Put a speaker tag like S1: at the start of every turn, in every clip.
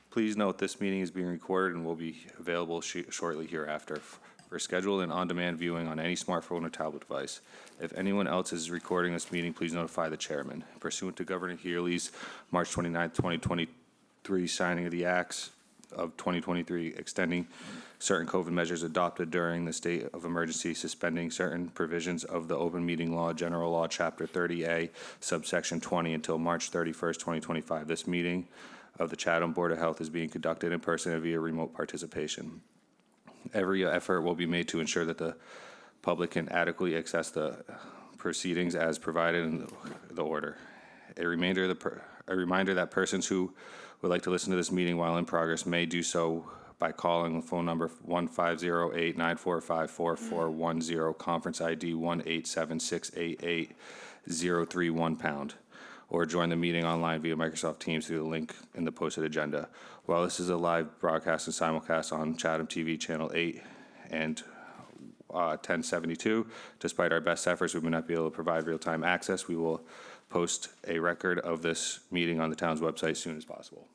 S1: Please note this meeting is being recorded and will be available shortly hereafter for scheduled and on-demand viewing on any smartphone or tablet device. If anyone else is recording this meeting, please notify the chairman. Pursuant to Governor Healy's March 29, 2023 signing of the Acts of 2023 extending certain COVID measures adopted during the state of emergency, suspending certain provisions of the Open Meeting Law, General Law, Chapter 30A, subsection 20 until March 31st, 2025. This meeting of the Chatham Board of Health is being conducted in person and via remote participation. Every effort will be made to ensure that the public can adequately access the proceedings as provided in the order. A reminder that persons who would like to listen to this meeting while in progress may do so by calling the phone number 1-508-945-4410, conference ID 187688031#, or join the meeting online via Microsoft Teams through the link in the posted agenda. While this is a live broadcast and simulcast on Chatham TV Channel 8 and 1072, despite our best efforts, we may not be able to provide real-time access. We will post a record of this meeting on the town's website as soon as possible.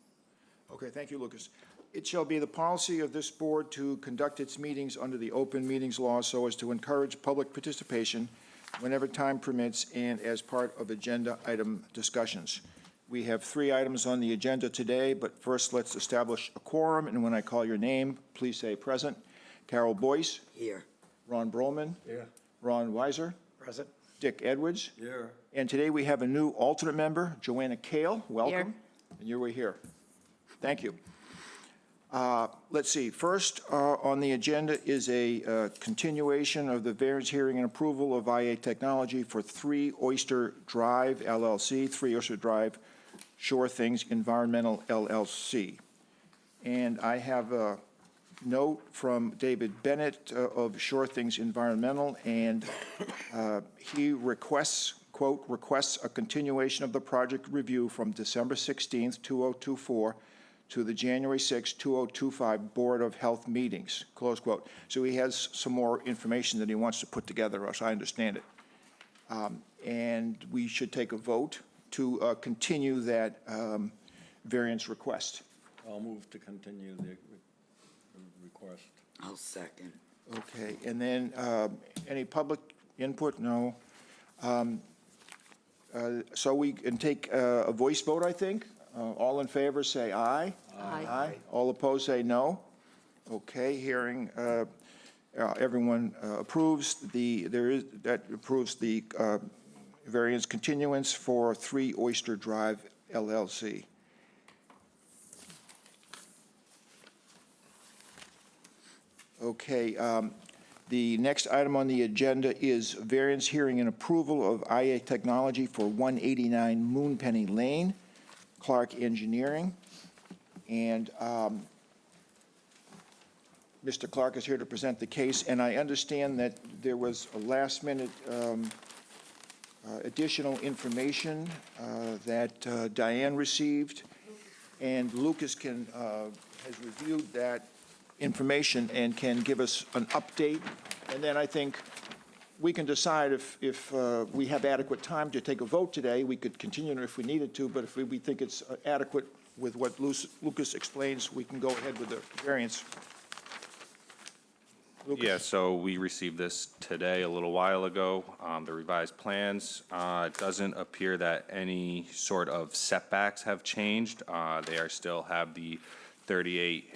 S2: Okay, thank you, Lucas. It shall be the policy of this board to conduct its meetings under the Open Meetings Law so as to encourage public participation whenever time permits and as part of agenda item discussions. We have 3 items on the agenda today, but first let's establish a quorum, and when I call your name, please say present. Carol Boyce.
S3: Here.
S2: Ron Broman.
S3: Here.
S2: Ron Weiser.
S3: Present.
S2: Dick Edwards.
S3: Here.
S2: And today we have a new alternate member, Joanna Kale. Welcome.
S4: Here.
S2: And you were here. Thank you. Let's see. First on the agenda is a continuation of the variance hearing and approval of IA Technology for 3 Oyster Drive LLC, 3 Oyster Drive Shore Things Environmental LLC. And I have a note from David Bennett of Shore Things Environmental, and he requests, quote, requests a continuation of the project review from December 16th, 2024 to the January 6, 2025 Board of Health meetings, close quote. So he has some more information that he wants to put together, as I understand it. And we should take a vote to continue that variance request.
S5: I'll move to continue the request.
S3: I'll second.
S2: Okay, and then any public input? No. So we can take a voice vote, I think. All in favor say aye.
S4: Aye.
S2: All opposed say no. Okay, hearing everyone approves that approves the variance continuance for 3 Oyster Drive LLC. Okay, the next item on the agenda is variance hearing and approval of IA Technology for 189 Moonpenny Lane, Clark Engineering. And Mr. Clark is here to present the case, and I understand that there was a last-minute additional information that Diane received, and Lucas has reviewed that information and can give us an update, and then I think we can decide if we have adequate time to take a vote today. We could continue if we needed to, but if we think it's adequate with what Lucas explains, we can go ahead with the variance. Lucas?
S1: Yeah, so we received this today, a little while ago, the revised plans. It doesn't appear that any sort of setbacks have changed. They are still have the 38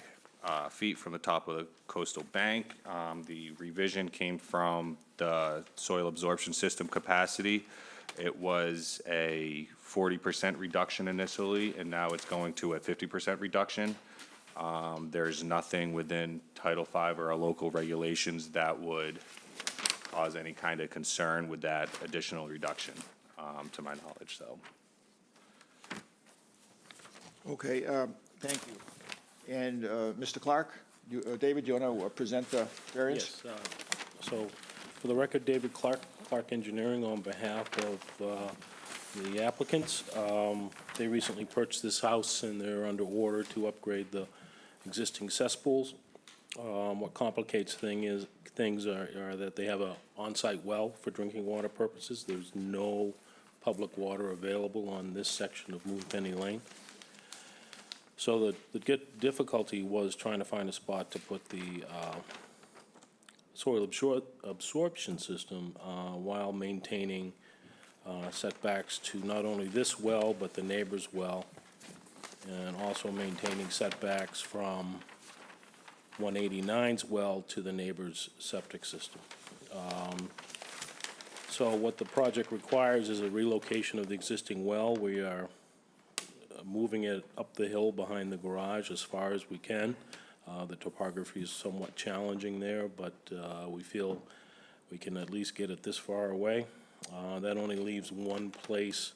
S1: feet from the top of the coastal bank. The revision came from the soil absorption system capacity. It was a 40% reduction initially, and now it's going to a 50% reduction. There's nothing within Title V or our local regulations that would cause any kind of concern with that additional reduction, to my knowledge, so.
S2: Okay, thank you. And Mr. Clark, David, do you want to present the variance?
S5: Yes, so for the record, David Clark, Clark Engineering, on behalf of the applicants. They recently purchased this house and they're under order to upgrade the existing cesspools. What complicates things are that they have an on-site well for drinking water purposes. There's no public water available on this section of Moonpenny Lane. So the difficulty was trying to find a spot to put the soil absorption system while maintaining setbacks to not only this well, but the neighbor's well, and also maintaining setbacks from 189's well to the neighbor's septic system. So what the project requires is a relocation of the existing well. We are moving it up the hill behind the garage as far as we can. The topography is somewhat challenging there, but we feel we can at least get it this far away. That only leaves one place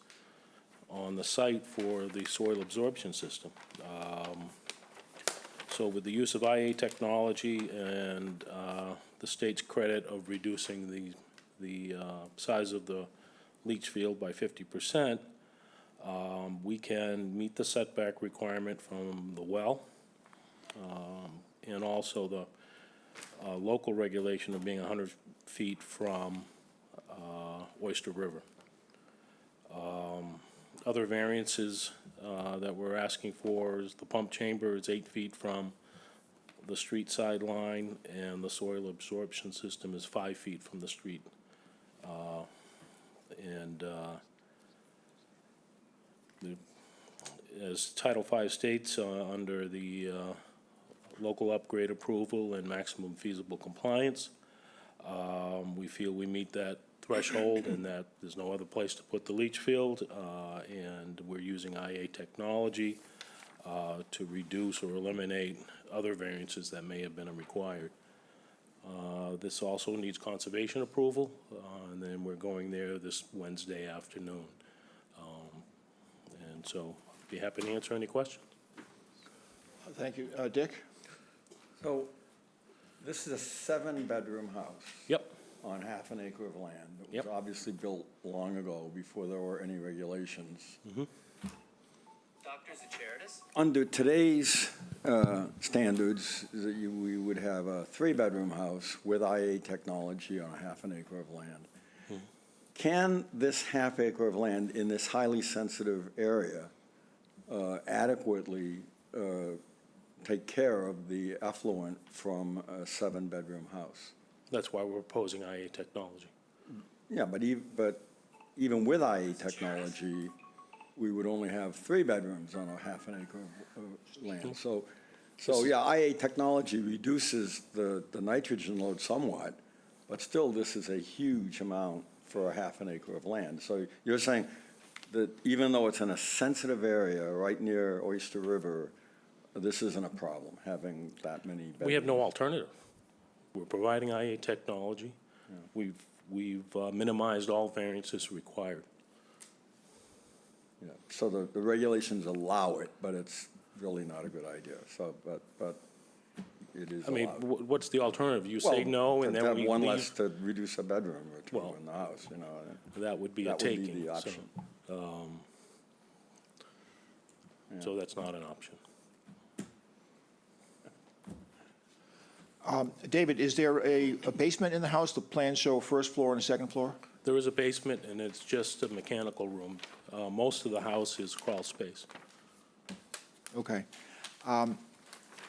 S5: on the site for the soil absorption system. So with the use of IA technology and the state's credit of reducing the size of the leach field by 50%, we can meet the setback requirement from the well, and also the local regulation of being 100 feet from Oyster River. Other variances that we're asking for is the pump chamber is 8 feet from the street sideline, and the soil absorption system is 5 feet from the street. As Title V states, under the local upgrade approval and maximum feasible compliance, we feel we meet that threshold and that there's no other place to put the leach field, and we're using IA technology to reduce or eliminate other variances that may have been required. This also needs conservation approval, and then we're going there this Wednesday afternoon. And so I'd be happy to answer any questions.
S2: Thank you. Dick?
S3: So this is a 7-bedroom house
S5: Yep.
S3: on half an acre of land. It was
S5: Yep.
S3: obviously built long ago, before there were any regulations.
S4: Dr. Zacharidis?
S3: Under today's standards, we would have a 3-bedroom house with IA technology on a half an acre of land. Can this half acre of land in this highly sensitive area adequately take care of the effluent from a 7-bedroom house?
S5: That's why we're proposing IA technology.
S3: Yeah, but even with IA technology, we would only have 3 bedrooms on a half an acre of land. So yeah, IA technology reduces the nitrogen load somewhat, but still, this is a huge amount for a half an acre of land. So you're saying that even though it's in a sensitive area right near Oyster River, this isn't a problem, having that many bedrooms?
S5: We have no alternative. We're providing IA technology. We've minimized all variances required.
S3: Yeah, so the regulations allow it, but it's really not a good idea, so, but it is
S5: I mean,
S3: allowed.
S5: what's the alternative? You say no, and
S3: to
S5: then
S3: have
S5: we
S3: one
S5: leave?
S3: less to reduce a bedroom or two
S5: Well,
S3: in the house, you know.
S5: That would be a
S3: That would be
S5: taking.
S3: the option.
S5: So that's not an option.
S2: David, is there a basement in the house? The plans show first floor and a second floor?
S5: There is a basement, and it's just a mechanical room. Most of the house is crawl space.
S2: Okay. And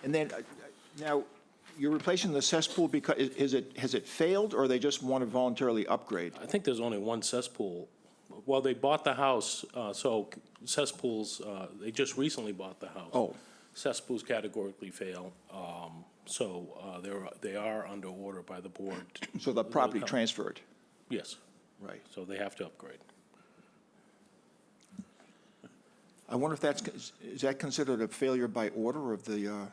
S2: then, now, you're replacing the cesspool because, has it failed, or they just want to voluntarily upgrade?
S5: I think there's only one cesspool. Well, they bought the house, so cesspools, they just recently bought the house.
S2: Oh.
S5: Cesspools categorically fail, so they are under order by the board.
S2: So the property transferred?
S5: Yes,
S2: Right.
S5: so they have to upgrade.
S2: I wonder if is that considered a failure by order of the health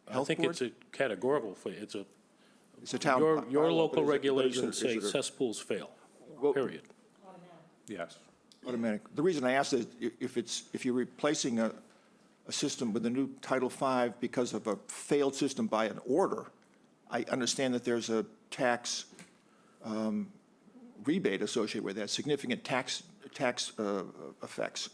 S2: board?
S5: I think it's a categorical, it's a,
S2: It's a town.
S5: your
S2: bylaw,
S5: local
S2: but
S5: regulations
S2: is it
S5: say
S2: a-
S5: cesspools fail,
S2: Well-
S5: period.
S1: Yes.
S2: Automatic. The reason I ask is if you're replacing a system with a new Title V because of a failed system by an order, I understand that there's a tax rebate associated with that, significant tax effects.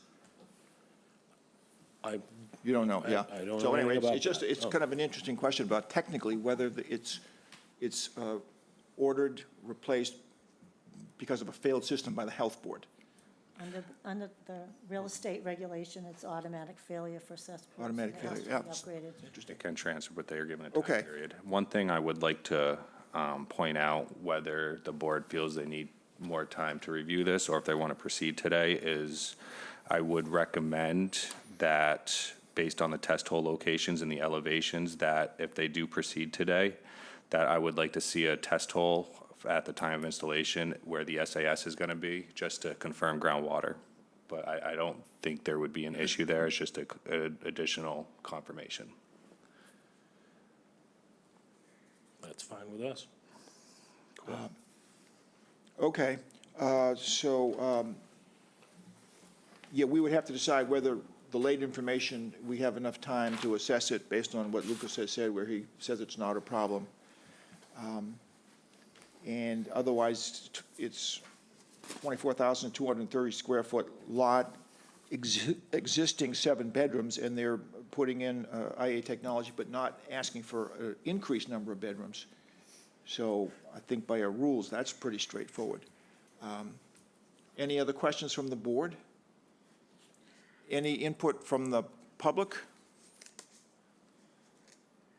S2: You don't know, yeah.
S5: I don't
S2: So
S5: know anything
S2: anyway,
S5: about
S2: it's just,
S5: that.
S2: it's
S5: Oh.
S2: kind of an interesting question about technically whether it's ordered, replaced because of a failed system by the health board.
S6: Under the real estate regulation, it's automatic failure for cesspools.
S2: Automatic
S6: It has
S2: failure,
S6: to be
S2: yeah.
S6: upgraded.
S1: It can transfer, but they are given a time
S2: Okay.
S1: period. One thing I would like to point out, whether the board feels they need more time to review this, or if they want to proceed today, is I would recommend that, based on the test hole locations and the elevations, that if they do proceed today, that I would like to see a test hole at the time of installation where the SAS is going to be, just to confirm groundwater. But I don't think there would be an issue there. It's just a additional confirmation.
S5: That's fine with us.
S2: Okay, yeah, we would have to decide whether the late information, we have enough time to assess it based on what Lucas has said, where he says it's not a problem. And otherwise, it's 24,230 square foot lot, existing 7 bedrooms, and they're putting in IA technology, but not asking for an increased number of bedrooms. So I think by our rules, that's pretty straightforward. Any other questions from the board? Any input from the public?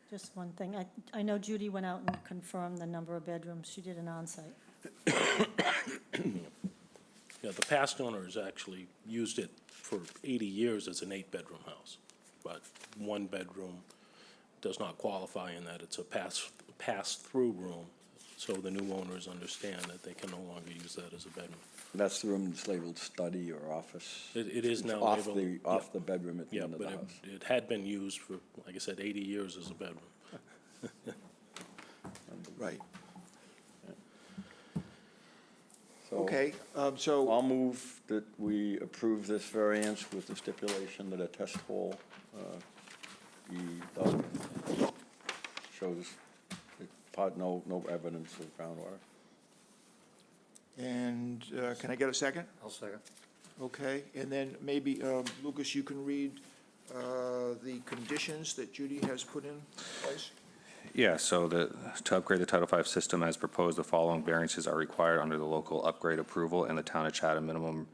S6: Just one thing, I know Judy went out and confirmed the number of bedrooms. She did an onsite.
S5: Yeah, the past owners actually used it for 80 years as an 8-bedroom house, but 1 bedroom does not qualify in that it's a pass-through room, so the new owners understand that they can no longer use that as a bedroom.
S3: That's the room that's labeled study or office.
S5: It is
S3: It's
S5: now
S3: off
S5: labeled.
S3: off the bedroom at the
S5: Yeah,
S3: end of
S5: but
S3: the house.
S5: it had been used for, like I said, 80 years as a bedroom.
S2: Right.
S3: So
S2: Okay, so,
S3: I'll move that we approve this variance with the stipulation that a test hole be dug. Shows no evidence of groundwater.
S2: and can I get a second?
S7: I'll second.
S2: Okay, and then maybe, Lucas, you can read the conditions that Judy has put in place?
S1: Yeah, so to upgrade the Title V system as proposed, the following variances are required under the local upgrade approval and the Town of Chatham minimum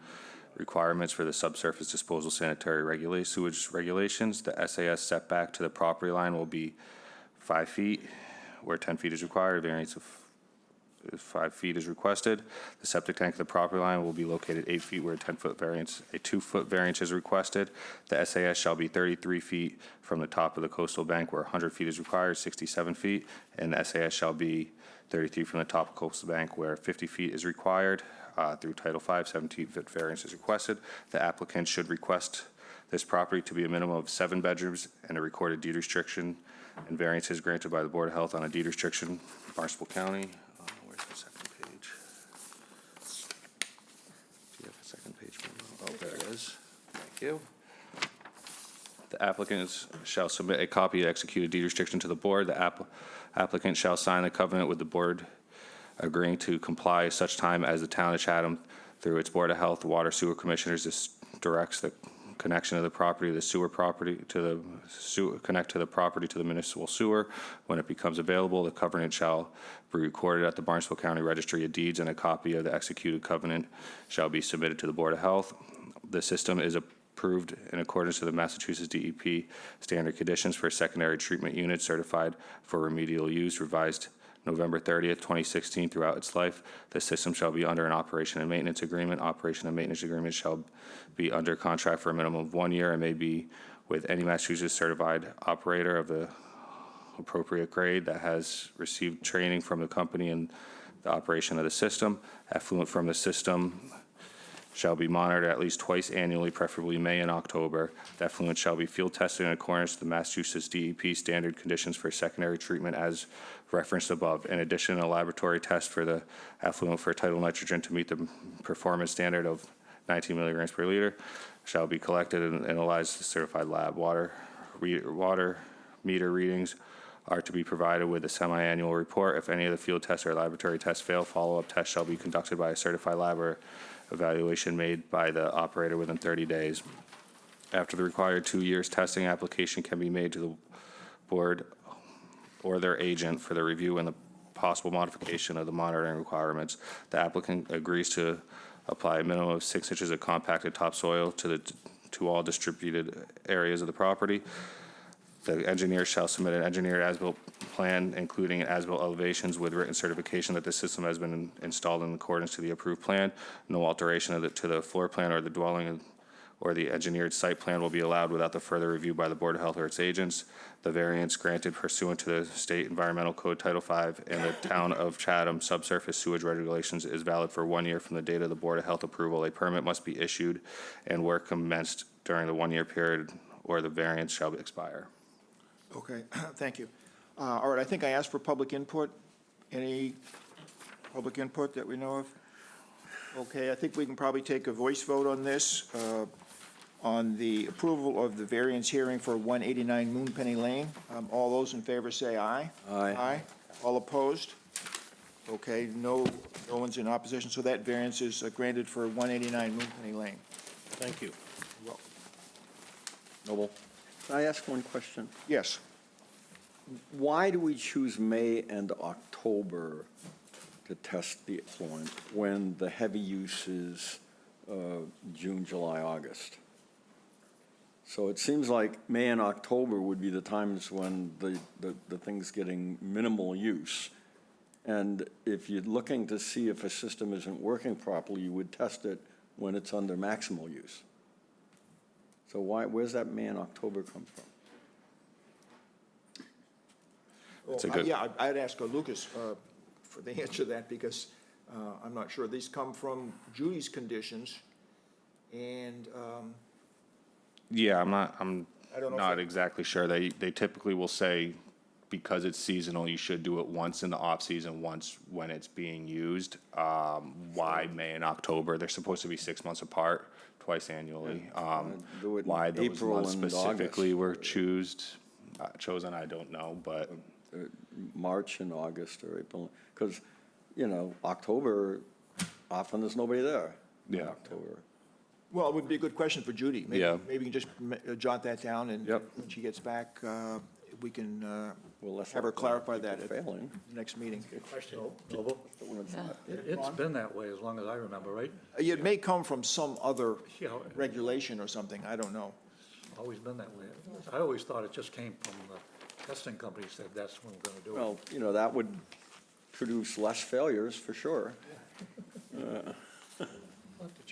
S1: requirements for the subsurface disposal sanitary sewage regulations. The SAS setback to the property line will be 5 feet, where 10 feet is required. A variance of 5 feet is requested. The septic tank of the property line will be located 8 feet, where a 2-foot variance is requested. The SAS shall be 33 feet from the top of the coastal bank, where 100 feet is required, 67 feet. And the SAS shall be 33 from the top of coastal bank, where 50 feet is required. Through Title V, 17-foot variance is requested. The applicant should request this property to be a minimum of 7 bedrooms and a recorded deed restriction, and variances granted by the Board of Health on a deed restriction, Barnstable County. Where's the second page? Do you have a second page? Oh, there it is. Thank you. The applicants shall submit a copy of executed deed restriction to the board. The applicant shall sign the covenant with the board agreeing to comply such time as the Town of Chatham, through its Board of Health, Water, Sewer Commissioners, directs the connection of the property, the sewer property to the connect to the property to the municipal sewer. When it becomes available, the covenant shall be recorded at the Barnstable County Registry of Deeds, and a copy of the executed covenant shall be submitted to the Board of Health. The system is approved in accordance to the Massachusetts DEP standard conditions for secondary treatment units certified for remedial use, revised November 30th, 2016, throughout its life. The system shall be under an operation and maintenance agreement. Operation and maintenance agreement shall be under contract for a minimum of 1 year and may be with any Massachusetts certified operator of the appropriate grade that has received training from the company in the operation of the system. Effluent from the system shall be monitored at least twice annually, preferably May and October. The effluent shall be field tested in accordance to the Massachusetts DEP standard conditions for secondary treatment as referenced above. In addition, a laboratory test for the effluent for tidal nitrogen to meet the performance standard of 19 milligrams per liter shall be collected and analyzed at the certified lab. Water meter readings are to be provided with a semi-annual report. If any of the field tests or laboratory tests fail, follow-up tests shall be conducted by a certified lab or evaluation made by the operator within 30 days. After the required 2 years, testing application can be made to the board or their agent for the review and the possible modification of the monitoring requirements. The applicant agrees to Apply a minimum of 6 inches of compacted topsoil to all distributed areas of the property. The engineer shall submit an engineered as-built plan, including as-built elevations with written certification that the system has been installed in accordance to the approved plan. No alteration to the floor plan or the dwelling or the engineered site plan will be allowed without the further review by the Board of Health or its agents. The variance granted pursuant to the State Environmental Code Title V and the Town of Chatham subsurface sewage regulations is valid for 1 year from the date of the Board of Health approval. A permit must be issued and work commenced during the 1-year period, or the variance shall expire.
S2: Okay, thank you. All right, I think I asked for public input. Any public input that we know of? Okay, I think we can probably take a voice vote on this, on the approval of the variance hearing for 189 Moonpenny Lane. All those in favor say aye.
S3: Aye.
S2: Aye. All opposed? Okay, no one's in opposition, so that variance is granted for 189 Moonpenny Lane.
S5: Thank you.
S3: Noble? Can I ask one question?
S2: Yes.
S3: Why do we choose May and October to test the effluent when the heavy use is June, July, August? So it seems like May and October would be the times when the thing's getting minimal use. And if you're looking to see if a system isn't working properly, you would test it when it's under maximal use. So where's that May and October come from?
S1: It's a good-
S2: Yeah, I'd ask Lucas for the answer to that, because I'm not sure. These come from Judy's conditions, and
S1: Yeah, I'm
S2: I don't know if
S1: not
S2: it-
S1: exactly sure. They typically will say, because it's seasonal, you should do it once in the off-season, once when it's being used. Why May and October? They're supposed to be 6 months apart, twice annually.
S3: Do it in
S1: Why those
S3: April
S1: months
S3: and
S1: specifically were
S3: August.
S1: chosen, I don't know, but
S3: March and August or April, because, October, often there's nobody there. in
S1: Yeah.
S3: October.
S2: well, it would be a good question for Judy.
S1: Yeah.
S2: Maybe you can just jot that down, and
S3: Yep.
S2: when she gets back, we can
S3: Well, let's
S2: have her
S3: hope
S2: clarify
S3: people
S2: that at the
S3: Failing.
S2: next meeting.
S7: Question, Noble?
S3: When it's not-
S7: It's been that way as long as I remember, right?
S2: It may come from some other
S7: Yeah,
S2: regulation or something, I don't know.
S7: always been that way. I always thought it just came from the testing company said that's when we're gonna do it.
S3: Well, that would produce less failures, for sure.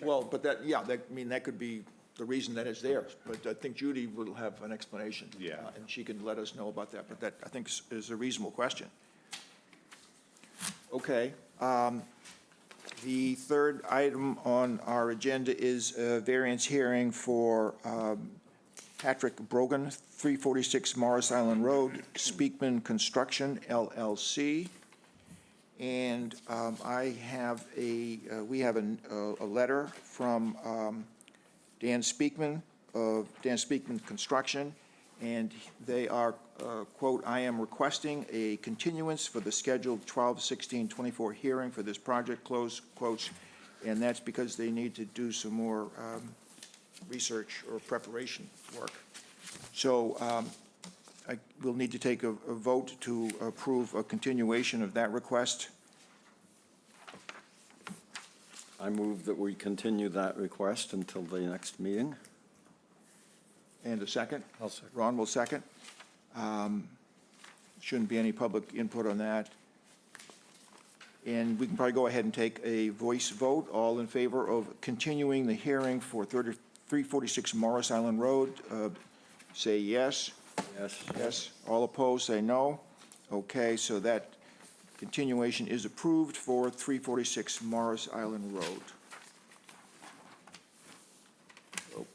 S2: Well, but that, yeah, that could be the reason that it's there, but I think Judy will have an explanation.
S1: Yeah.
S2: And she can let us know about that, but that, I think, is a reasonable question. Okay, the third item on our agenda is a variance hearing for Patrick Brogan, 346 Morris Island Road, Speakman Construction LLC. And we have a letter from Dan Speakman of Dan Speakman Construction, and they are, quote, "I am requesting a continuance for the scheduled 12/16/24 hearing for this project," close quotes, and that's because they need to do some more research or preparation work. So we'll need to take a vote to approve a continuation of that request.
S3: I move that we continue that request until the next meeting.
S2: And a second?
S7: I'll second.
S2: Ron will second. Shouldn't be any public input on that. And we can probably go ahead and take a voice vote. All in favor of continuing the hearing for 346 Morris Island Road, say yes.
S3: Yes.
S2: Yes. All opposed, say no. Okay, so that continuation is approved for 346 Morris Island Road. Okay.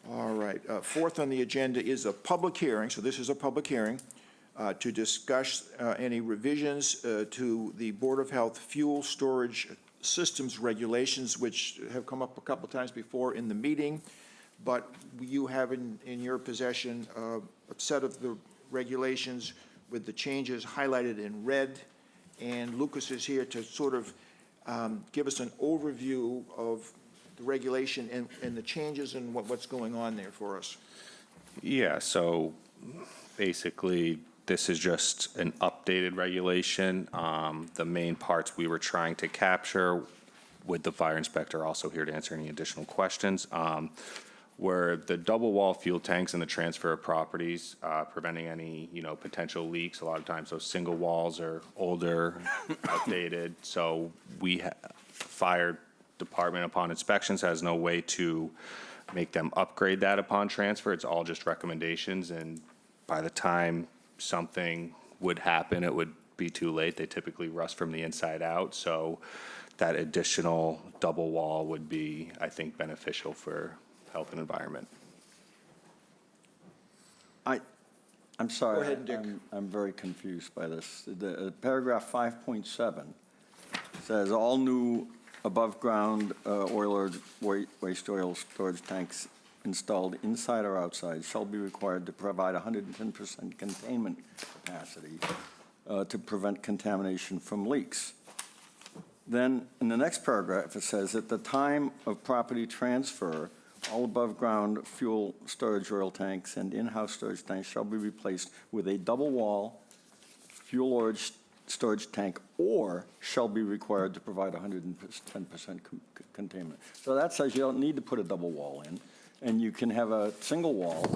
S2: All right, fourth on the agenda is a public hearing, so this is a public hearing, to discuss any revisions to the Board of Health fuel storage systems regulations, which have come up a couple times before in the meeting, but you have in your possession a set of the regulations with the changes highlighted in red, and Lucas is here to sort of give us an overview of the regulation and the changes and what's going on there for us.
S1: yeah, so basically, this is just an updated regulation. The main parts we were trying to capture, with the fire inspector also here to answer any additional questions, were the double wall fuel tanks and the transfer of properties, preventing any, potential leaks. A lot of times those single walls are older, outdated, so fire department upon inspections has no way to make them upgrade that upon transfer. It's all just recommendations, and by the time something would happen, it would be too late. They typically rust from the inside out, so that additional double wall would be, I think, beneficial for health and environment.
S3: I'm sorry.
S2: Go ahead, Dick.
S3: I'm very confused by this. The paragraph 5.7 says, all new above-ground oil or waste oil storage tanks installed inside or outside shall be required to provide 110% containment capacity to prevent contamination from leaks. Then, in the next paragraph, it says, at the time of property transfer, all above-ground fuel storage oil tanks and in-house storage tanks shall be replaced with a double-wall fuel storage tank, or shall be required to provide 110% containment. So that says you don't need to put a double wall in, and you can have a single wall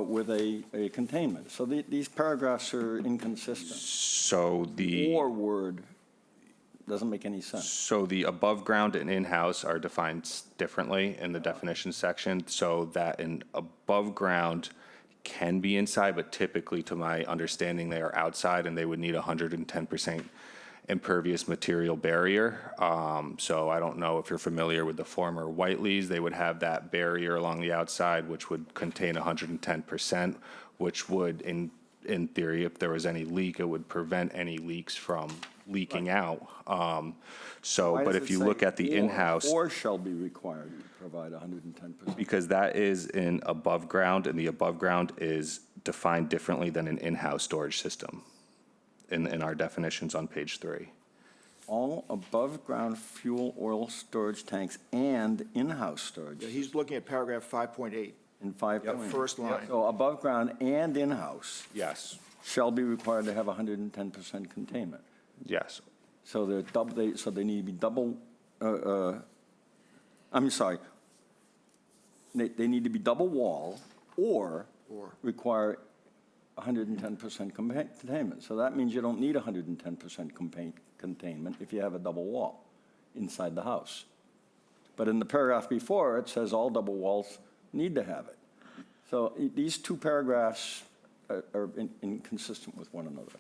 S3: with a containment. So these paragraphs are inconsistent.
S1: So the.
S3: Or word doesn't make any sense.
S1: So the above ground and in-house are defined differently in the definition section, so that an above ground can be inside, but typically, to my understanding, they are outside, and they would need 110% impervious material barrier. So I don't know if you're familiar with the former Whiteley's, they would have that barrier along the outside, which would contain 110%, which would, in theory, if there was any leak, it would prevent any leaks from leaking out.
S3: Why
S1: But
S3: does
S1: if
S3: it
S1: you
S3: say
S1: look at the
S3: or?
S1: in-house,
S3: Or shall be required to provide 110%.
S1: because that is in above ground, and the above ground is defined differently than an in-house storage system in our definitions on page 3.
S3: All above-ground fuel oil storage tanks and in-house storage
S2: Yeah, he's looking at paragraph 5.8.
S3: in 5.8.
S2: First line.
S3: So above ground and in-house
S1: Yes,
S3: shall be required to have 110% containment.
S1: yes.
S3: So they need to be double, I'm sorry. They need to be double wall or require 110% containment. So that means you don't need 110% containment if you have a double wall inside the house. But in the paragraph before, it says all double walls need to have it. So these two paragraphs are inconsistent with one another.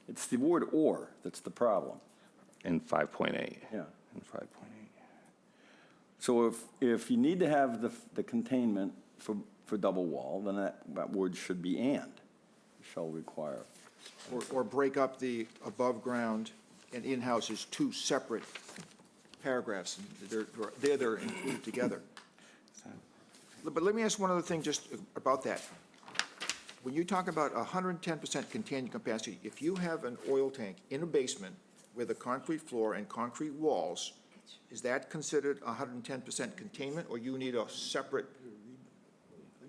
S3: It's the word "or" that's the problem.
S1: In 5.8.
S3: Yeah.
S1: In 5.8.
S3: So if you need to have the containment for double wall, then that word should be "and," shall require.
S2: Or break up the above ground and in-house as two separate paragraphs. They're included together. But let me ask one other thing just about that. When you talk about 110% containment capacity, if you have an oil tank in a basement with a concrete floor and concrete walls, is that considered 110% containment, or you need a separate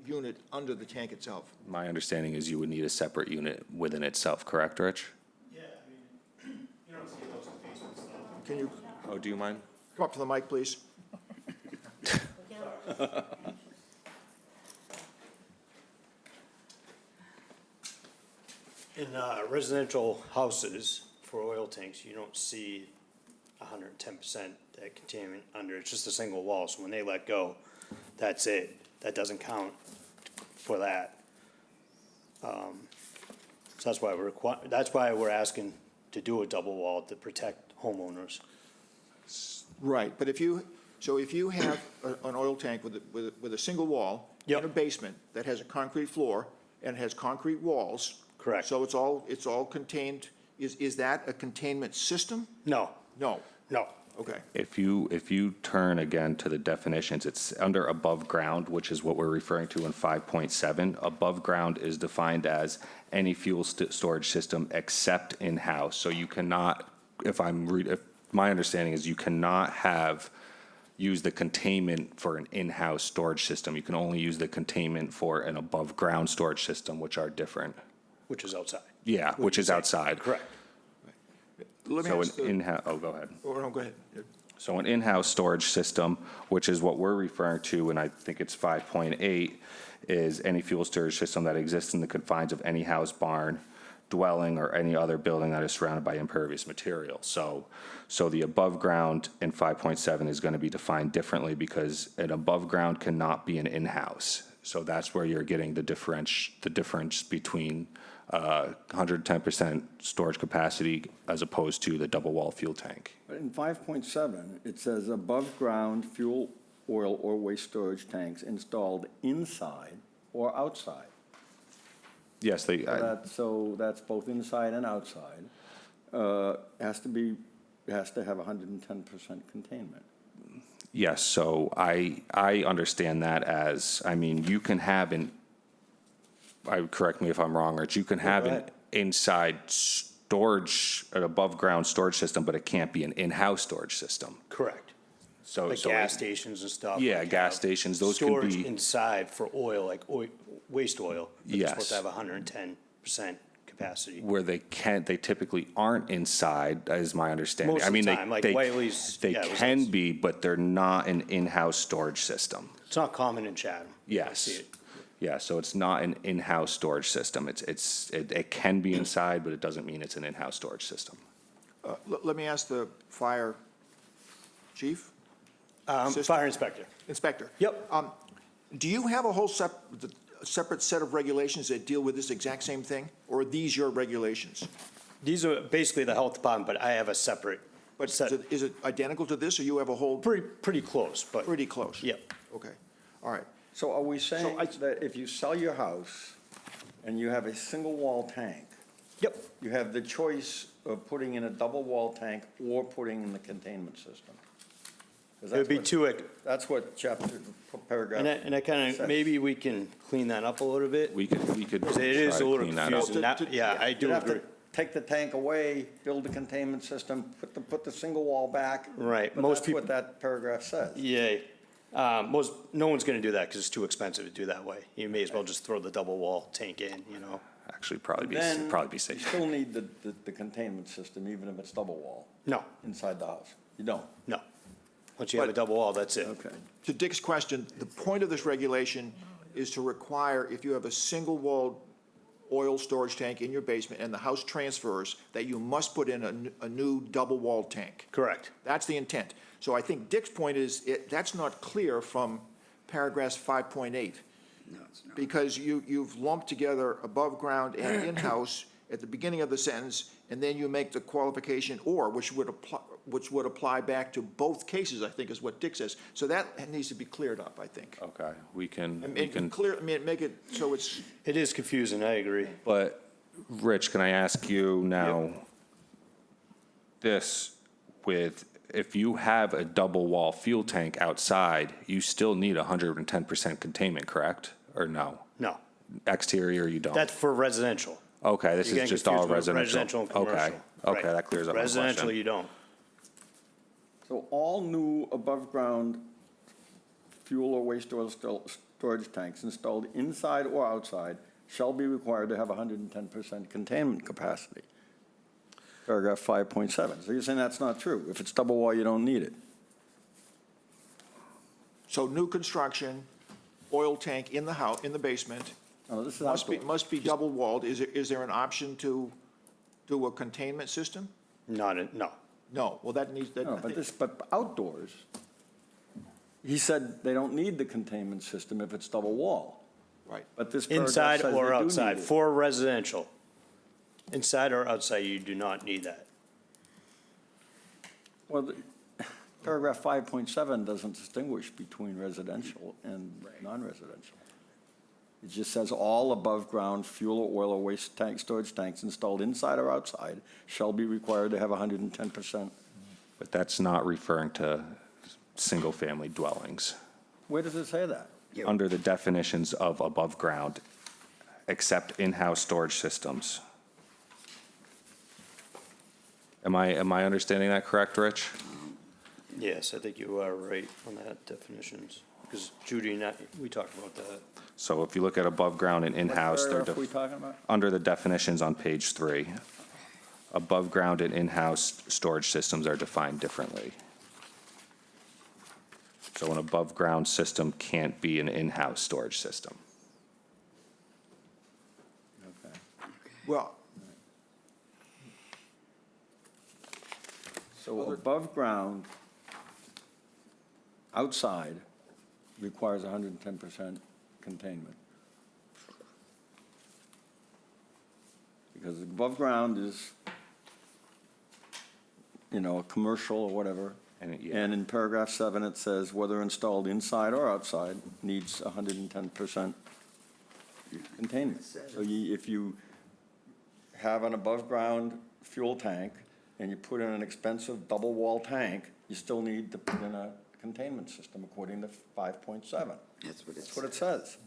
S2: unit under the tank itself?
S1: My understanding is you would need a separate unit within itself, correct, Rich?
S8: Yeah, I mean, you don't see those in basements, though.
S2: Can you
S1: Oh, do you mind?
S2: come up to the mic, please?
S8: In residential houses for oil tanks, you don't see 110% containment under, it's just a single wall, so when they let go, that's it. That doesn't count for that. So that's why we're asking to do a double wall to protect homeowners.
S2: Right, but if you have an oil tank with a single wall in
S8: Yep.
S2: a basement that has a concrete floor and has concrete walls.
S8: Correct.
S2: So it's all contained, is that a containment system?
S8: No,
S2: No,
S8: no.
S2: okay.
S1: If you turn again to the definitions, it's under above ground, which is what we're referring to in 5.7. Above ground is defined as any fuel storage system except in-house. So you cannot, if my understanding is you cannot use the containment for an in-house storage system. You can only use the containment for an above ground storage system, which are different.
S8: which is outside.
S1: Yeah, which is outside.
S8: Correct.
S2: Let me
S1: So an
S2: ask the,
S1: in-house, oh, go ahead.
S2: oh, no, go ahead.
S1: So an in-house storage system, which is what we're referring to, and I think it's 5.8, is any fuel storage system that exists in the confines of any house, barn, dwelling, or any other building that is surrounded by impervious material. So the above ground in 5.7 is going to be defined differently because an above ground cannot be an in-house. So that's where you're getting the difference between 110% storage capacity as opposed to the double wall fuel tank.
S3: But in 5.7, it says above-ground fuel, oil, or waste storage tanks installed inside or outside.
S1: Yes,
S3: So that's both inside and outside. Has to have 110% containment.
S1: yes, so I understand that as, I mean, you can have correct me if I'm wrong, Rich, you can have
S3: go
S1: an
S3: ahead.
S1: inside storage, an above-ground storage system, but it can't be an in-house storage system.
S8: Correct.
S1: So,
S8: Like
S1: so
S8: gas stations and stuff.
S1: Yeah,
S8: like
S1: gas
S8: have
S1: stations, those can
S8: Storage
S1: be-
S8: inside for oil, like waste oil. But they're supposed to
S1: Yes.
S8: have 110% capacity.
S1: where they typically aren't inside, is my understanding.
S8: Most
S1: I
S8: of the
S1: mean,
S8: time, like
S1: they
S8: Wiley's,
S1: They
S8: yeah, it was
S1: can
S8: nice.
S1: be, but they're not an in-house storage system.
S8: It's not common in Chatham. I
S1: Yes.
S8: see it.
S1: Yeah, so it's not an in-house storage system. It can be inside, but it doesn't mean it's an in-house storage system.
S2: Let me ask the fire chief, System.
S8: Fire inspector.
S2: inspector.
S8: Yep.
S2: Do you have a whole separate set of regulations that deal with this exact same thing? Or are these your regulations?
S8: These are basically the health department, but I have a separate
S2: But
S8: set.
S2: is it identical to this, or you have a whole,
S8: Pretty close, but.
S2: pretty close?
S8: Yep.
S2: Okay, all right.
S3: So are we saying
S2: I-
S3: that if you sell your house and you have a single-wall tank,
S8: Yep.
S3: you have the choice of putting in a double-wall tank or putting in the containment system? 'Cause
S8: It would be
S3: that's
S8: two,
S3: That's what chapter, paragraph.
S8: and I kind of,
S3: says.
S8: maybe we can clean that up a little bit.
S1: We could
S8: It is
S1: try
S8: a
S1: to
S8: little
S1: clean that up.
S8: confusing. That- Yeah, I do
S3: You'd have to
S8: agree.
S3: take the tank away, build the containment system, put the single wall back.
S8: Right,
S3: But
S8: most
S3: that's
S8: people-
S3: what that paragraph says.
S8: Yeah, no one's gonna do that because it's too expensive to do that way. You may as well just throw the double wall tank in, you know?
S1: Actually, probably be
S3: Then you
S1: safe.
S3: still need the containment system, even if it's double wall,
S8: No,
S3: inside the house. You don't?
S8: no. Once you have a
S2: But-
S8: double wall, that's it.
S3: Okay.
S2: To Dick's question, the point of this regulation is to require, if you have a single-walled oil storage tank in your basement and the house transfers, that you must put in a new double-walled tank.
S8: Correct.
S2: That's the intent. So I think Dick's point is, that's not clear from paragraphs 5.8.
S9: No, it's not.
S2: Because you've lumped together above ground and in-house at the beginning of the sentence, and then you make the qualification or, which would apply back to both cases, I think is what Dick says. So that needs to be cleared up, I think.
S1: Okay, we can,
S2: Make it so it's,
S8: It is confusing, I agree.
S1: but, Rich, can I ask you now, if you have a double wall fuel tank outside, you still need 110% containment, correct? Or no?
S8: No,
S1: Exterior, you don't?
S8: that's for residential.
S1: Okay, this
S8: You're
S1: is
S8: getting
S1: just all
S8: confused with
S1: residential.
S8: and commercial.
S1: Okay, okay,
S8: Right.
S1: that clears up my question.
S8: Residential, you don't.
S3: So all new above-ground fuel or waste oil storage tanks installed inside or outside shall be required to have 110% containment capacity. Paragraph 5.7. So you're saying that's not true? If it's double wall, you don't need it?
S2: so new construction, oil tank in the house, in the basement,
S3: No, this is
S2: must
S3: outdoors.
S2: be double walled. Is there an option to do a containment system?
S8: No.
S2: No, well, that needs,
S3: No, but outdoors, he said they don't need the containment system if it's double wall.
S2: right.
S3: But this paragraph
S8: Inside
S3: says
S8: or
S3: they do
S8: outside,
S3: need it.
S8: for residential. Inside or outside, you do not need that.
S3: Well, paragraph 5.7 doesn't distinguish between residential and non-residential. It just says all above-ground fuel or oil or waste tank, storage tanks installed inside or outside shall be required to have 110%.
S1: But that's not referring to single-family dwellings.
S3: Where does it say that?
S1: Under the definitions of above ground, except in-house storage systems. Am I understanding that correct, Rich?
S8: Yes, I think you are right on that definitions, because Judy and I, we talked about that.
S1: So if you look at above ground and in-house,
S3: What
S1: they're
S3: paragraph are we talking about?
S1: under the definitions on page 3. Above ground and in-house storage systems are defined differently. So an above ground system can't be an in-house storage system.
S3: Okay.
S2: Well,
S3: So above ground, outside, requires 110% containment. Because above ground is, you know, a commercial or whatever.
S1: And yeah.
S3: And in paragraph 7, it says whether installed inside or outside needs 110% containment. So if you have an above-ground fuel tank and you put in an expensive double-wall tank, you still need to put in a containment system according to 5.7. That's what it says.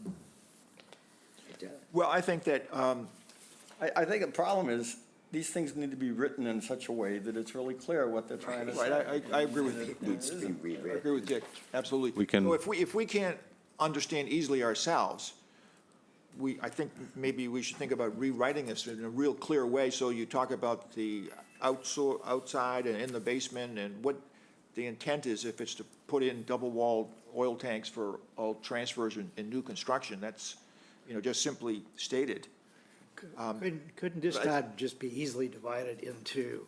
S2: well, I think that,
S3: I think the problem is, these things need to be written in such a way that it's really clear what they're trying to say.
S2: right, I agree with you.
S9: It needs to be
S2: I
S9: rewritten.
S2: agree with Dick, absolutely.
S1: We can-
S2: So if we can't understand easily ourselves, I think maybe we should think about rewriting this in a real clear way, so you talk about the outside and in the basement, and what the intent is, if it's to put in double-walled oil tanks for all transfers in new construction, that's, just simply stated.
S10: Couldn't this
S2: but I-
S10: not just be easily divided into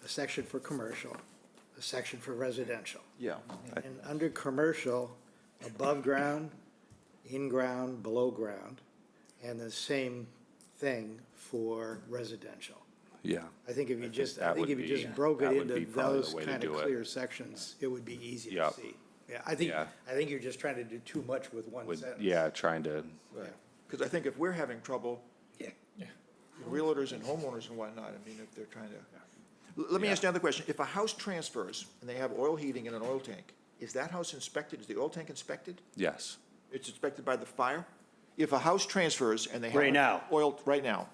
S10: a section for commercial, a section for residential?
S2: Yeah.
S10: And under commercial, above ground, in ground, below ground, and the same thing for residential.
S1: Yeah.
S10: I think if you just, I
S1: that
S10: think
S1: would
S10: if you
S1: be-
S10: just broke it
S1: that would
S10: into
S1: be probably the
S10: those
S1: way to
S10: kind
S1: do
S10: of
S1: it.
S10: clear sections, it would be easy to
S1: Yep.
S10: see. Yeah, I think
S1: Yeah.
S10: you're just trying to do too much with one
S1: With,
S10: sentence.
S1: yeah, trying to,
S2: Because I think if we're having trouble,
S9: Yeah.
S2: realtors and homeowners and whatnot, I mean, if they're trying to. Let me ask you another question. If a house transfers and they have oil heating in an oil tank, is that house inspected? Is the oil tank inspected?
S1: yes.
S2: It's inspected by the fire? If a house transfers and they have.
S8: Right now.
S2: Oil, right now,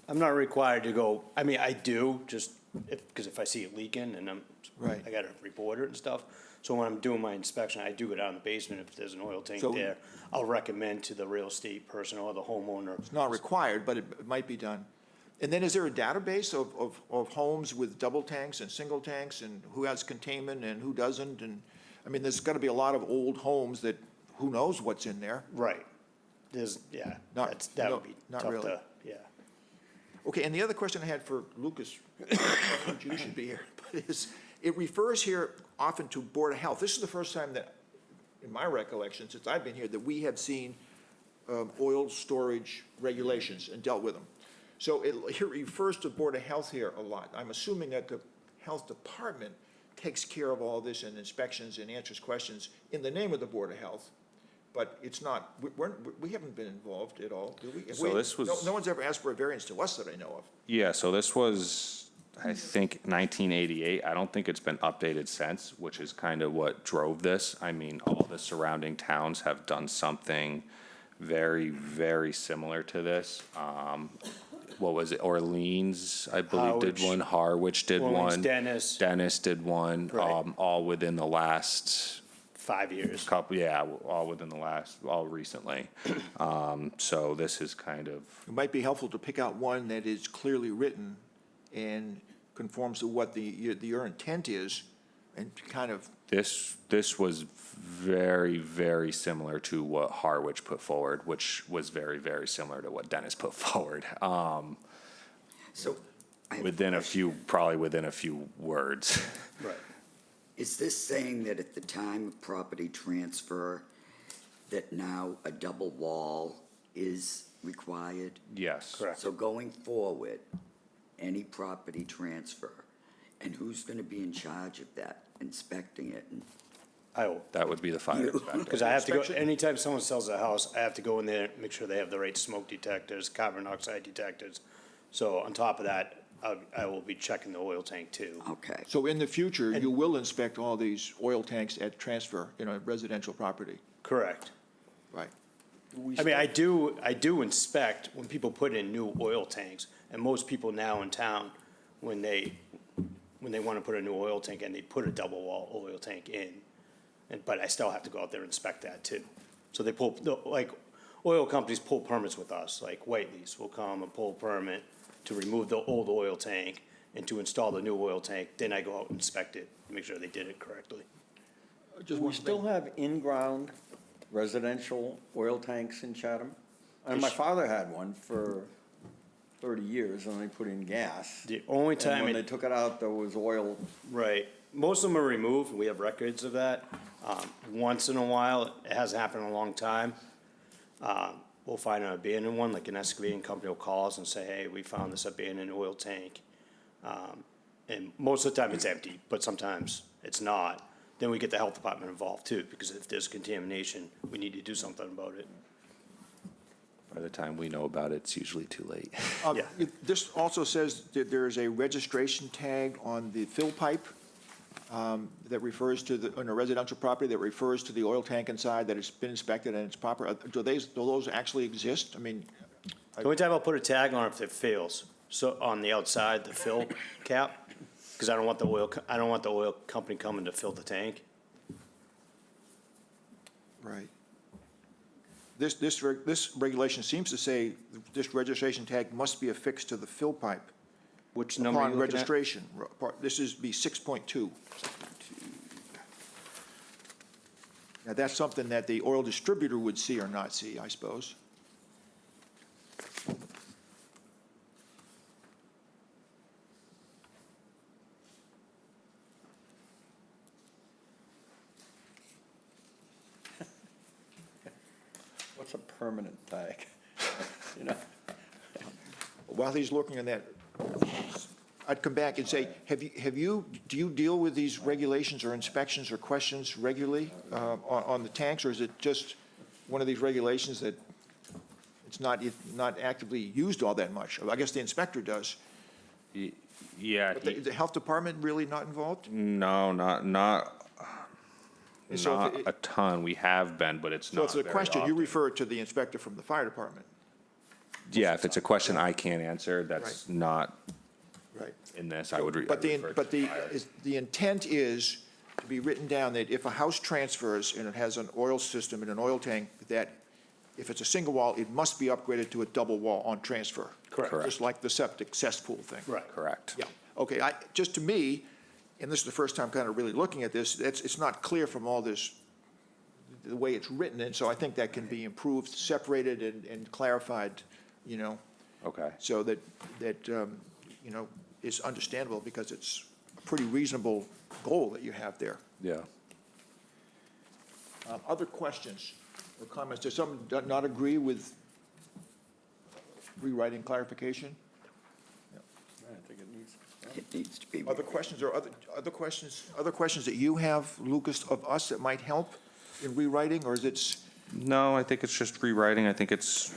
S8: I'm not required to go, I mean, I do, just because if I see it leaking and
S2: Right.
S8: I gotta report it and stuff. So when I'm doing my inspection, I do go down in the basement if there's an oil tank
S2: So-
S8: there. I'll recommend to the real estate person or the homeowner.
S2: it's not required, but it might be done. And then is there a database of homes with double tanks and single tanks, and who has containment and who doesn't? And, I mean, there's gotta be a lot of old homes that, who knows what's in there?
S8: Right. There's, yeah,
S2: Not-
S8: that
S2: no,
S8: would be
S2: not
S8: tough
S2: really.
S8: to, yeah.
S2: Okay, and the other question I had for Lucas, you should be here, but it refers here often to Board of Health. This is the first time that, in my recollection, since I've been here, that we have seen oil storage regulations and dealt with them. So it refers to Board of Health here a lot. I'm assuming that the Health Department takes care of all this and inspections and answers questions in the name of the Board of Health. But it's not, we haven't been involved at all, do we?
S1: So this was-
S2: No one's ever asked for a variance to us that I know of.
S1: Yeah, so this was, I think, 1988. I don't think it's been updated since, which is kind of what drove this. I mean, all the surrounding towns have done something very, very similar to this. What was it? Orleans, I believe, did
S8: Harwich.
S1: one. Harwich did
S8: Orleans,
S1: one.
S8: Dennis.
S1: Dennis did one,
S8: Right.
S1: all within the last
S8: 5 years.
S1: couple, yeah, all recently. So this is kind of,
S2: It might be helpful to pick out one that is clearly written and conforms to what your intent is, and kind of,
S1: this was very, very similar to what Harwich put forward, which was very, very similar to what Dennis put forward.
S9: So I have
S1: Probably within a few words.
S8: Right.
S9: Is this saying that at the time of property transfer, that now a double wall is required?
S1: Yes.
S8: Correct.
S9: So going forward, any property transfer, and who's gonna be in charge of that, inspecting it? And
S8: I will,
S1: That would be the fire inspector.
S8: because I have to go,
S2: Inspection?
S8: anytime someone sells a house, I have to go in there, make sure they have the right smoke detectors, carbon monoxide detectors. So on top of that, I will be checking the oil tank too.
S9: Okay,
S2: so in the future, you will inspect all these oil tanks at transfer, residential property,
S8: Correct.
S2: right?
S8: I mean, I do inspect when people put in new oil tanks, and most people now in town, when they want to put a new oil tank in, they put a double wall oil tank in. But I still have to go out there and inspect that too. So they pull, like, oil companies pull permits with us, like Whiteley's will come and pull a permit to remove the old oil tank and to install the new oil tank. Then I go out and inspect it, make sure they did it correctly.
S2: Just
S3: Do we
S2: one
S3: still
S2: thing.
S3: have in-ground residential oil tanks in Chatham? And my father had one for 30 years, and they put in gas.
S8: The only
S3: And
S8: time
S3: when
S8: it-
S3: they took it out, there was oil.
S8: Right. Most of them are removed. We have records of that. Once in a while, it hasn't happened in a long time. We'll find an abandoned one, like an excavating company will call us and say, hey, we found this abandoned oil tank. And most of the time it's empty, but sometimes it's not. Then we get the health department involved too, because if there's contamination, we need to do something about it.
S1: By the time we know about it, it's usually too late.
S8: Yeah.
S2: This also says that there is a registration tag on the fill pipe that refers to on a residential property, that refers to the oil tank inside, that it's been inspected and it's proper. Do those actually exist? I mean,
S8: The only time I'll put a tag on it if it fails, so on the outside, the fill cap, because I don't want the oil company coming to fill the tank.
S2: right. This regulation seems to say this registration tag must be affixed to the fill pipe
S8: Which number are you
S2: upon
S8: looking at?
S2: registration. This is be 6.2. Now, that's something that the oil distributor would see or not see, I suppose.
S3: What's a permanent tag? You know?
S2: While he's looking at that, I'd come back and say, do you deal with these regulations or inspections or questions regularly on the tanks, or is it just one of these regulations that it's not actively used all that much? I guess the inspector does.
S1: Yeah,
S2: But the health department really not involved?
S1: no, not
S2: And so if it-
S1: a ton. We have been, but it's
S2: So
S1: not
S2: if it's a
S1: very
S2: question, you
S1: often.
S2: refer it to the inspector from the fire department.
S1: Yeah, if it's a question I can't answer, that's not
S2: Right.
S1: in this, I would refer
S2: But
S1: to fire.
S2: the intent is to be written down that if a house transfers and it has an oil system and an oil tank, that if it's a single wall, it must be upgraded to a double wall on transfer.
S8: Correct.
S2: Just like the septic cesspool thing.
S8: Right.
S1: Correct.
S2: Yeah, okay, just to me, and this is the first time kind of really looking at this, it's not clear from all this, the way it's written, and so I think that can be improved, separated and clarified, you know,
S1: Okay.
S2: so that, you know, is understandable, because it's a pretty reasonable goal that you have there.
S1: Yeah.
S2: Other questions or comments? Does someone not agree with rewriting clarification?
S3: I think it needs.
S9: It needs to be.
S2: Other questions or other questions that you have, Lucas, of us that might help in rewriting, or is it?
S1: No, I think it's just rewriting. I think it's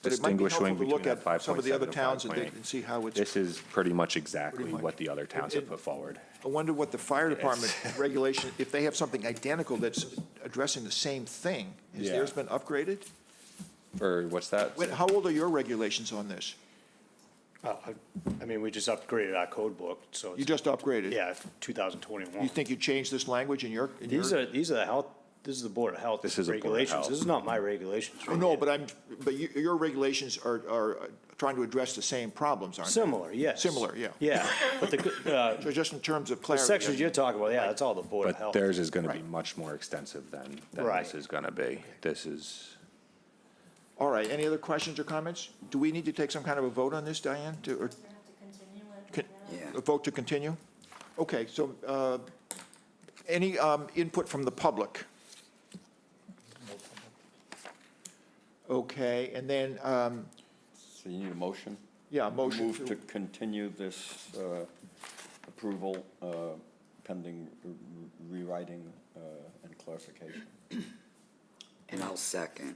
S2: But it might be helpful
S1: distinguishing
S2: to look
S1: between that
S2: at some of the
S1: 5.7
S2: other
S1: and
S2: towns
S1: 5.8.
S2: and see how it's.
S1: This is pretty much exactly
S2: Pretty much.
S1: what the other towns have put forward.
S2: I wonder what the fire department regulation, if they have something identical that's addressing the same thing. Has
S1: Yeah.
S2: theirs been upgraded?
S1: Or what's that?
S2: How old are your regulations on this?
S8: I mean, we just upgraded our code book, so
S2: You
S8: it's,
S2: just upgraded?
S8: yeah,
S2: You
S8: 2021.
S2: think you changed this language in your?
S8: These are the health, this is the Board of Health
S1: This is a Board of
S8: regulations.
S1: Health.
S8: This is not my regulations.
S2: Oh,
S8: right
S2: no,
S8: here.
S2: but your regulations are trying to address the same problems, aren't they?
S8: Similar, yes.
S2: Similar, yeah.
S8: Yeah, but
S2: So just in terms of
S8: the
S2: clarity.
S8: sections you're talking about, yeah, that's all the Board of
S1: But
S8: Health.
S1: theirs is gonna be
S2: Right.
S1: much more extensive than
S8: Right.
S1: this is gonna be. This is,
S2: All right, any other questions or comments? Do we need to take some kind of a vote on this, Diane, or
S9: Yeah.
S2: a vote to continue? Okay, so any input from the public? Okay, and then,
S3: So you need a motion?
S2: yeah, motion
S3: Move to
S2: to,
S3: continue this approval pending rewriting and clarification.
S9: And I'll second.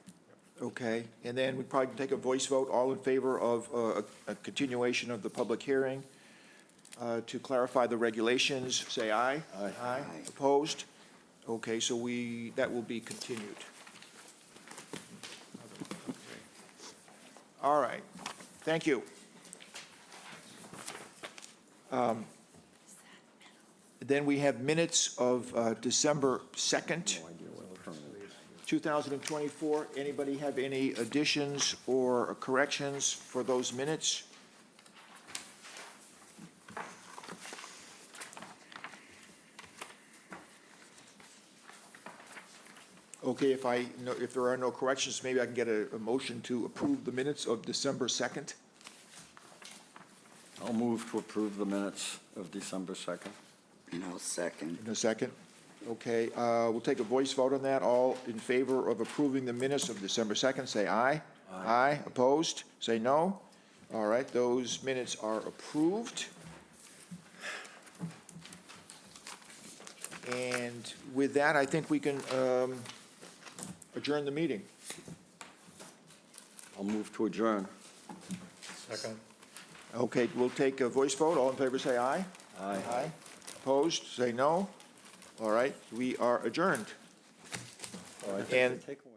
S2: okay, and then we probably take a voice vote, all in favor of a continuation of the public hearing to clarify the regulations, say aye.
S3: Aye.
S2: Aye. Opposed? Okay, so that will be continued. All right, thank you. Then we have minutes of December 2nd.
S3: No idea where the permit
S2: 2024. Anybody have any additions or corrections for those minutes? Okay, if there are no corrections, maybe I can get a motion to approve the minutes of December 2nd?
S3: I'll move to approve the minutes of December 2nd.
S9: And I'll second.
S2: In a second? Okay, we'll take a voice vote on that. All in favor of approving the minutes of December 2nd, say aye. Aye. Opposed? Say no. All right, those minutes are approved. And with that, I think we can adjourn the meeting.
S3: I'll move to adjourn.
S7: Second.
S2: Okay, we'll take a voice vote. All in favor, say aye.
S3: Aye.
S2: Aye. Opposed? Say no. All right, we are adjourned.
S3: All right,
S2: And-
S3: take away.